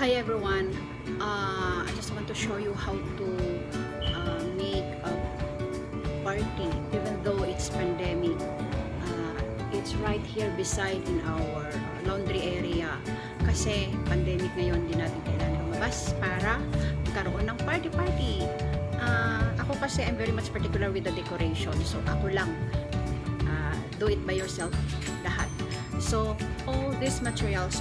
Hi everyone, I just want to show you how to make a party even though it's pandemic. It's right here beside in our laundry area kasi pandemic ngayon, di natin kailangan lumabas para magkaroon ng party. Ako kasi I'm very much particular with the decoration, so ako lang do it by yourself lahat. So all these materials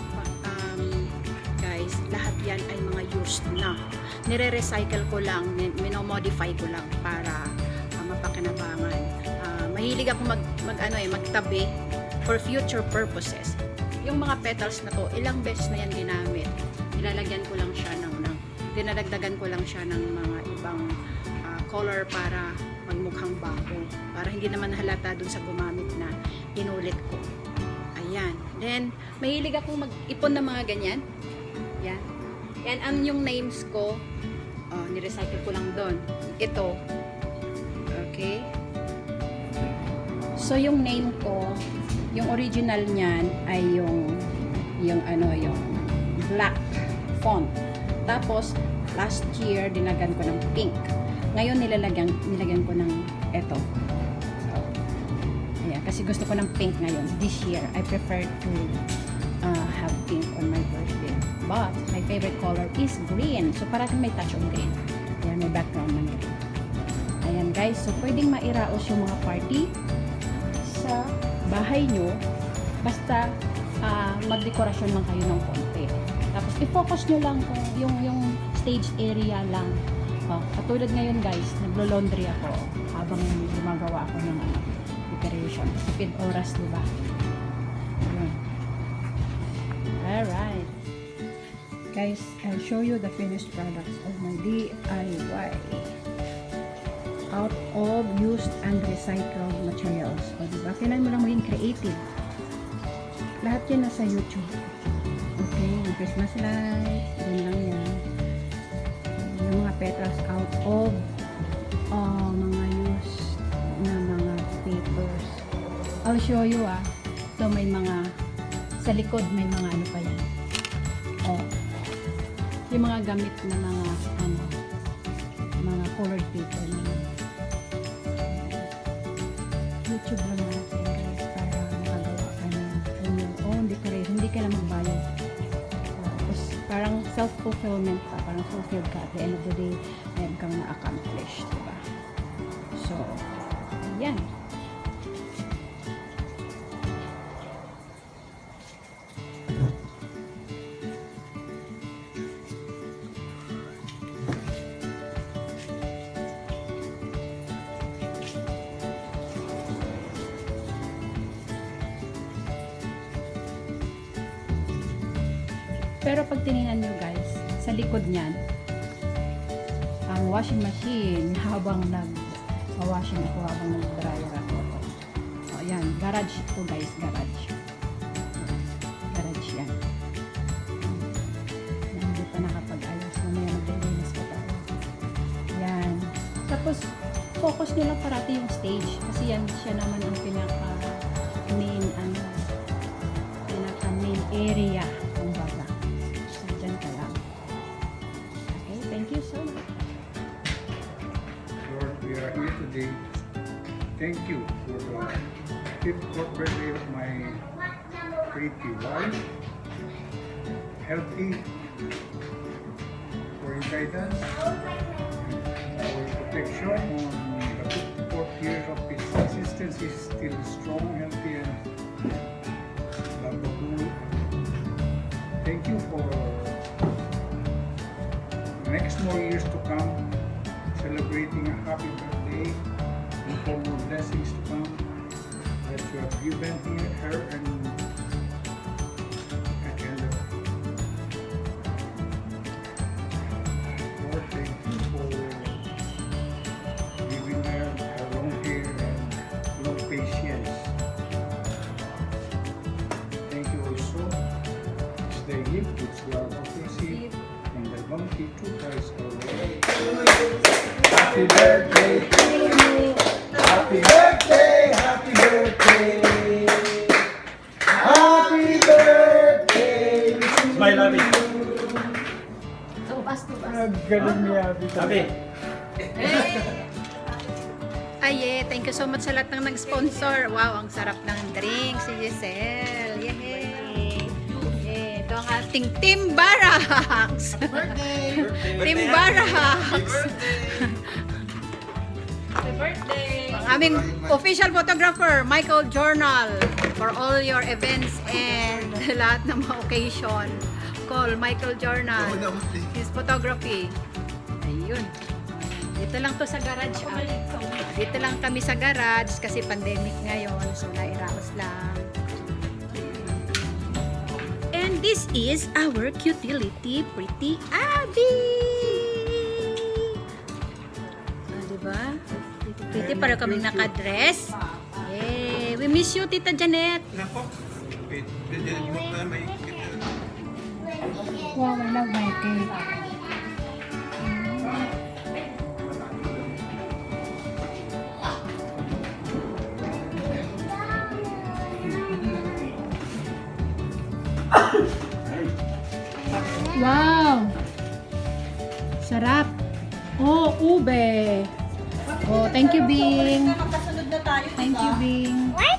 guys, lahat yan ay mga used na. Nire-recycle ko lang, minomodify ko lang para mapakinabangan. Mahilig ako magtabi for future purposes. Yung mga petals na to, ilang beses na yan ginamit. Nilalagyan ko lang siya dinadagdagan ko lang siya ng mga ibang color para magmukhang bago. Para hindi naman halata dun sa gumamit na inulit ko. Ayan. Then, mahilig ako mag-ipon ng mga ganyan. Yan. Yan ang yung names ko. Ni-recycle ko lang doon. Ito. Okay. So, yung name ko, yung original niyan ay yung black font. Tapos, last year, dinagan ko ng pink. Ngayon, nilagyan ko ng eto. So, ayan. Kasi gusto ko ng pink ngayon. This year, I prefer to have pink on my birthday. But my favorite color is green. So parating may touch of green. Ayan, may background ng green. Ayan guys, so pwedeng mairaos yung mga party sa bahay nyo. Basta magdekorasyon lang kayo ng konti. Tapos i-focus nyo lang kung yung stage area lang. Katulad ngayon guys, naglo-laundry ako habang gumagawa ako ng decoration. Tipid oras, diba? Ayan. Alright. Guys, I'll show you the finished products of my DIY. Out of used and recycled materials. O diba? Kailangan mo lang maging creative. Lahat yan nasa YouTube. Okay, yung Christmas lights, yun lang yan. Yung mga petals out of mga used na mga papers. I'll show you ito may mga sa likod may mga ano pa yan. Yung mga gamit na mga colored paper na YouTube lang natin guys para makagawa ka ng inyong own decoration. Hindi ka na magbayad. Tapos parang self-fulfillment ka. Parang fulfilled ka. At the end of the day, meron kang na-accomplish. Diba? So, yan. Pero pag tinignan nyo guys, sa likod niyan, ang washing machine habang nag-washing ako, habang nag-dryer ako. O yan, garage ito guys, garage. Garage yan. Hindi pa nakapag-ayos. Mamaya mag-release ko tayo. Yan. Tapos, focus nyo lang parati yung stage. Kasi yan siya naman ang pinaka-main pinaka-main area. Lord, we are here today. Thank you for the 54th birthday of my pretty wife. Healthy, for your guidance, for your protection on the 54th year of his existence. He's still strong, healthy, and lovable. Thank you for next more years to come, celebrating a happy birthday and for more blessings to come that you have given her and Lord, thank you for giving her a long hair and long patience. Thank you also. It's the gift which we are received from the bounty to Christ our Lord. Happy birthday to you. Happy birthday, happy birthday. Happy birthday to you. Galing niya. Sabi. Ay, thank you so much sa lahat ng nag-sponsor. Wow, ang sarap ng drink si Giselle. Yay! Yay! Ito ang ating Team Barracks. Birthday! Team Barracks. Happy birthday! Ang aming official photographer, Michael Journal, for all your events and lahat ng mga occasion. Call Michael Journal. His photography. Ayun. Dito lang to sa garage. Dito lang kami sa garage kasi pandemic ngayon. So, nairaos lang. And this is our cutility, Pretty Abby! Diba? Pretty, para kaming nakadress. Yay! We miss you, Tita Janet. Wow, I love my cake. Wow! Sarap! Oh, ube! Oh, thank you, Bing! Magkasunod na tayo. Thank you, Bing! Why